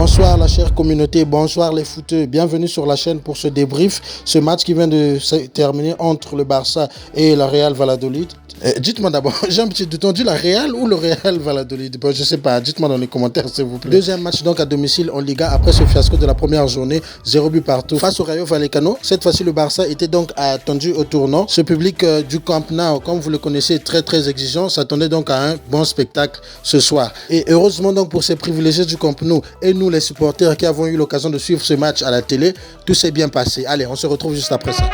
Bonsoir la chère communauté, bonsoir les footeux, bienvenue sur la chaîne pour ce débrief, ce match qui vient de se terminer entre le Barça et la Real Valladolid. Dites-moi d'abord, j'ai un petit doute, on dit la Real ou le Real Valladolid? Bon, je sais pas, dites-moi dans les commentaires s'il vous plaît. Deuxième match donc à domicile en Liga après ce fiasco de la première journée, 0 but partout face au Rayo Vallecano. Cette fois-ci le Barça était donc attendu au tournant. Ce public du Camp Nou, comme vous le connaissez, très exigeant, s'attendait donc à un bon spectacle ce soir. Et heureusement donc pour ces privilégiés du Camp Nou et nous les supporters qui avons eu l'occasion de suivre ce match à la télé, tout s'est bien passé. Allez, on se retrouve juste après ça.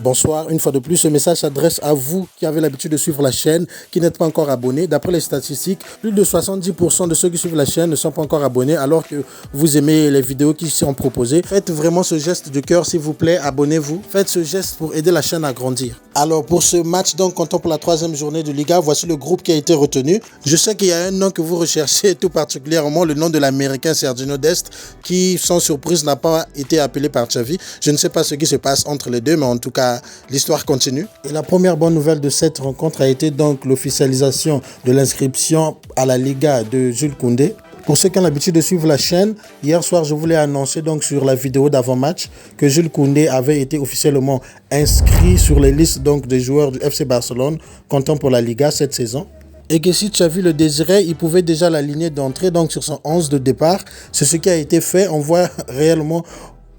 Bonsoir, une fois de plus, ce message s'adresse à vous qui avez l'habitude de suivre la chaîne, qui n'êtes pas encore abonnés. D'après les statistiques, plus de 70% de ceux qui suivent la chaîne ne sont pas encore abonnés alors que vous aimez les vidéos qui sont proposées. Faites vraiment ce geste de cœur, s'il vous plaît, abonnez-vous. Faites ce geste pour aider la chaîne à grandir. Alors pour ce match, donc comptant pour la troisième journée de Liga, voici le groupe qui a été retenu. Je sais qu'il y a un nom que vous recherchez tout particulièrement, le nom de l'Américain Sergio Dest, qui sans surprise n'a pas été appelé par Xavi. Je ne sais pas ce qui se passe entre les deux, mais en tout cas, l'histoire continue. Et la première bonne nouvelle de cette rencontre a été donc l'officialisation de l'inscription à la Liga de Jules Koundé. Pour ceux qui ont l'habitude de suivre la chaîne, hier soir, je voulais annoncer donc sur la vidéo d'avant-match que Jules Koundé avait été officiellement inscrit sur les listes donc des joueurs du FC Barcelone comptant pour la Liga cette saison. Et que si Xavi le désirait, il pouvait déjà l'aligner d'entrée donc sur son 11 de départ. C'est ce qui a été fait. On voit réellement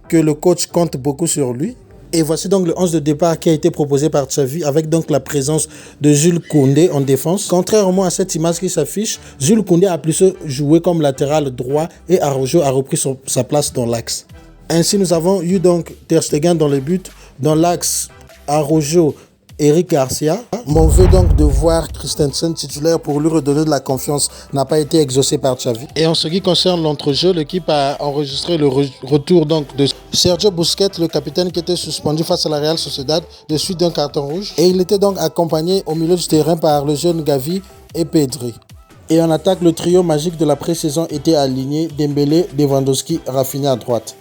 que le coach compte beaucoup sur lui. Et voici donc le 11 de départ qui a été proposé par Xavi avec donc la présence de Jules Koundé en défense. Contrairement à cette image qui s'affiche, Jules Koundé a plus joué comme latéral droit et Araujo a repris sa place dans l'axe. Ainsi, nous avons eu donc Ter Stegen dans les buts, dans l'axe Araujo, Eric Garcia. Mon vœu donc de voir Christensen titulaire pour lui redonner de la confiance n'a pas été exaucé par Xavi. Et en ce qui concerne l'entrejeu, l'équipe a enregistré le retour donc de Sergio Busquets, le capitaine qui était suspendu face à la Real Sociedad de suite d'un carton rouge. Et il était donc accompagné au milieu du terrain par le jeune Gavi et Pedri. Et en attaque, le trio magique de la pré-saison était aligné: Dembélé, Lewandowski, Rafinha à droite.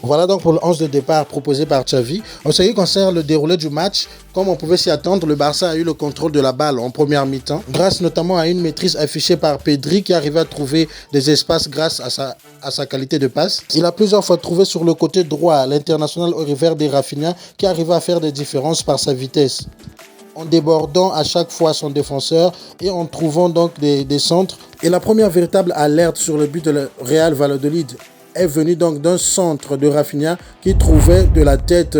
Voilà donc pour le 11 de départ proposé par Xavi. En ce qui concerne le déroulé du match, comme on pouvait s'y attendre, le Barça a eu le contrôle de la balle en première mi-temps, grâce notamment à une maîtrise affichée par Pedri qui arrivait à trouver des espaces grâce à sa qualité de passe. Il a plusieurs fois trouvé sur le côté droit l'international Oliver de Rafinha qui arrivait à faire des différences par sa vitesse, en débordant à chaque fois son défenseur et en trouvant donc des centres. Et la première véritable alerte sur le but de la Real Valladolid est venu donc d'un centre de Rafinha qui trouvait de la tête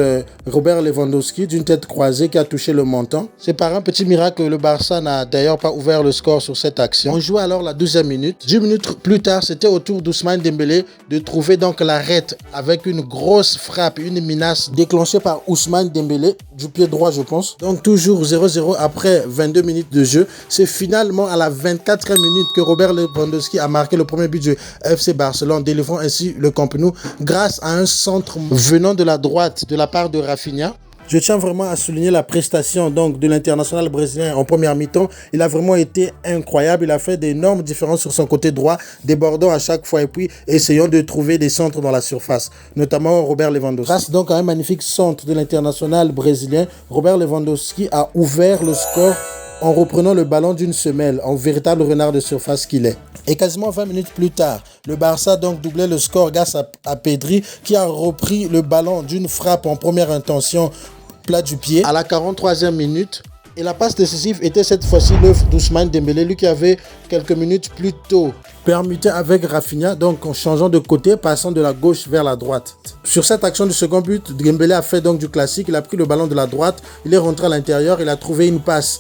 Robert Lewandowski, d'une tête croisée qui a touché le menton. C'est par un petit miracle que le Barça n'a d'ailleurs pas ouvert le score sur cette action. On joue alors la 12e minute. 10 minutes plus tard, c'était au tour d'Ousmane Dembélé de trouver donc l'arrêt avec une grosse frappe, une menace déclenchée par Ousmane Dembélé du pied droit je pense. Donc toujours 0-0 après 22 minutes de jeu. C'est finalement à la 24e minute que Robert Lewandowski a marqué le premier but du FC Barcelone, délivrant ainsi le Camp Nou grâce à un centre venant de la droite de la part de Rafinha. Je tiens vraiment à souligner la prestation donc de l'international brésilien en première mi-temps. Il a vraiment été incroyable. Il a fait d'énormes différences sur son côté droit, débordant à chaque fois et puis essayant de trouver des centres dans la surface, notamment Robert Lewandowski. Grâce donc à un magnifique centre de l'international brésilien, Robert Lewandowski a ouvert le score en reprenant le ballon d'une semelle, en véritable renard de surface qu'il est. Et quasiment 20 minutes plus tard, le Barça donc doublait le score grâce à Pedri qui a repris le ballon d'une frappe en première intention plat du pied à la 43e minute. Et la passe décisive était cette fois-ci l'œuvre d'Ousmane Dembélé, lui qui avait quelques minutes plus tôt permuté avec Rafinha, donc en changeant de côté, passant de la gauche vers la droite. Sur cette action du second but, Dembélé a fait donc du classique, il a pris le ballon de la droite, il est rentré à l'intérieur, il a trouvé une passe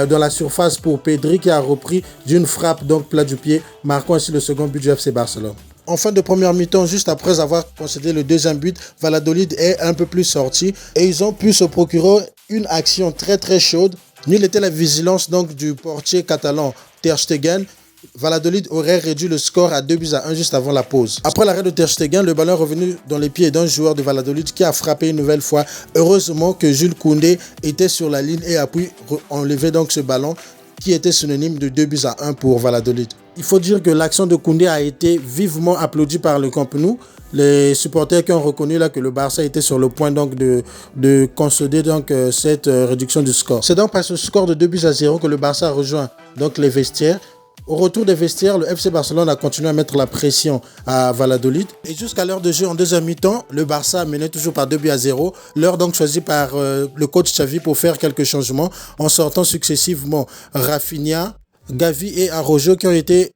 dans la surface pour Pedri qui a repris d'une frappe donc plat du pied, marquant ainsi le second but du FC Barcelone. En fin de première mi-temps, juste après avoir concédé le deuxième but, Valladolid est un peu plus sorti et ils ont pu se procurer une action très chaude. Nulle était la vigilance donc du portier catalan Ter Stegen. Valladolid aurait réduit le score à 2-1 juste avant la pause. Après l'arrêt de Ter Stegen, le ballon est revenu dans les pieds d'un joueur de Valladolid qui a frappé une nouvelle fois. Heureusement que Jules Koundé était sur la ligne et a pu enlever donc ce ballon qui était synonyme de 2-1 pour Valladolid. Il faut dire que l'action de Koundé a été vivement applaudie par le Camp Nou. Les supporters qui ont reconnu là que le Barça était sur le point donc de consolider donc cette réduction du score. C'est donc par ce score de 2-0 que le Barça a rejoint donc les vestiaires. Au retour des vestiaires, le FC Barcelone a continué à mettre la pression à Valladolid. Et jusqu'à l'heure de jeu en deuxième mi-temps, le Barça menait toujours par 2-0. L'heure donc choisie par le coach Xavi pour faire quelques changements en sortant successivement Rafinha, Gavi et Araujo qui ont été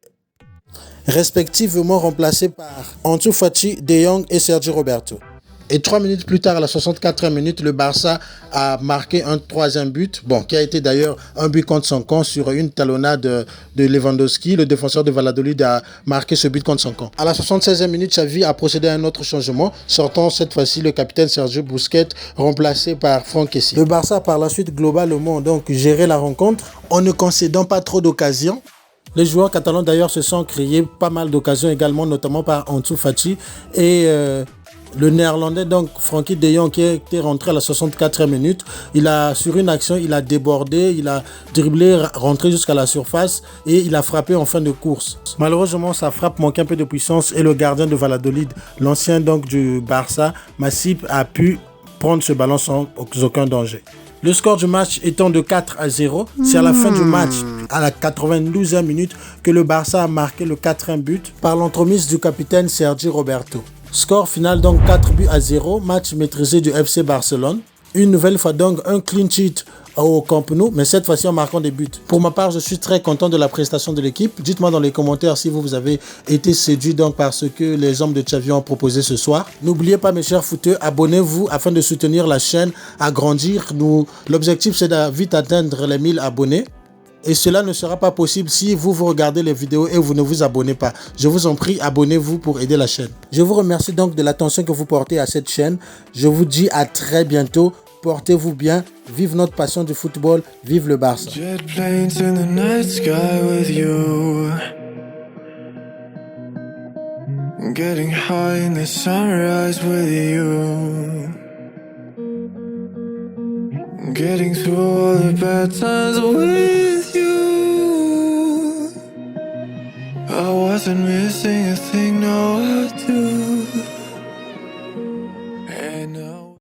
respectivement remplacés par Ansu Fati, De Jong et Sergio Roberto. Et 3 minutes plus tard, à la 64e minute, le Barça a marqué un troisième but, qui a été d'ailleurs un but contre son camp sur une talonnade de Lewandowski. Le défenseur de Valladolid a marqué ce but contre son camp. À la 76e minute, Xavi a procédé à un autre changement, sortant cette fois-ci le capitaine Sergio Busquets, remplacé par Franck Kessie. Le Barça a par la suite globalement donc géré la rencontre en ne concédant pas trop d'occasions. Les joueurs catalans d'ailleurs se sont créés pas mal d'occasions également, notamment par Ansu Fati et le néerlandais, donc Frenkie de Jong, qui était rentré à la 64e minute. Sur une action, il a débordé, il a dribblé, rentré jusqu'à la surface et il a frappé en fin de course. Malheureusement, sa frappe manquait un peu de puissance et le gardien de Valladolid, l'ancien donc du Barça, Masip, a pu prendre ce ballon sans aucun danger. Le score du match étant de 4-0, c'est à la fin du match, à la 92e minute, que le Barça a marqué le 4e but par l'entremise du capitaine Sergio Roberto. Score final donc 4-0, match maîtrisé du FC Barcelone. Une nouvelle fois donc un clean sheet au Camp Nou, mais cette fois-ci en marquant des buts. Pour ma part, je suis très content de la prestation de l'équipe. Dites-moi dans les commentaires si vous avez été séduit donc par ce que les hommes de Xavi ont proposé ce soir. N'oubliez pas mes chers footeux, abonnez-vous afin de soutenir la chaîne à grandir. L'objectif c'est de vite atteindre les 1000 abonnés. Et cela ne sera pas possible si vous regardez les vidéos et vous ne vous abonnez pas. Je vous en prie, abonnez-vous pour aider la chaîne. Je vous remercie donc de l'attention que vous portez à cette chaîne. Je vous dis à très bientôt. Portez-vous bien. Vive notre passion du football. Vive le Barça. Jet planes in the night sky with you. Getting high in the sunrise with you. Getting through all the bad times with you. I wasn't missing a thing, no I do.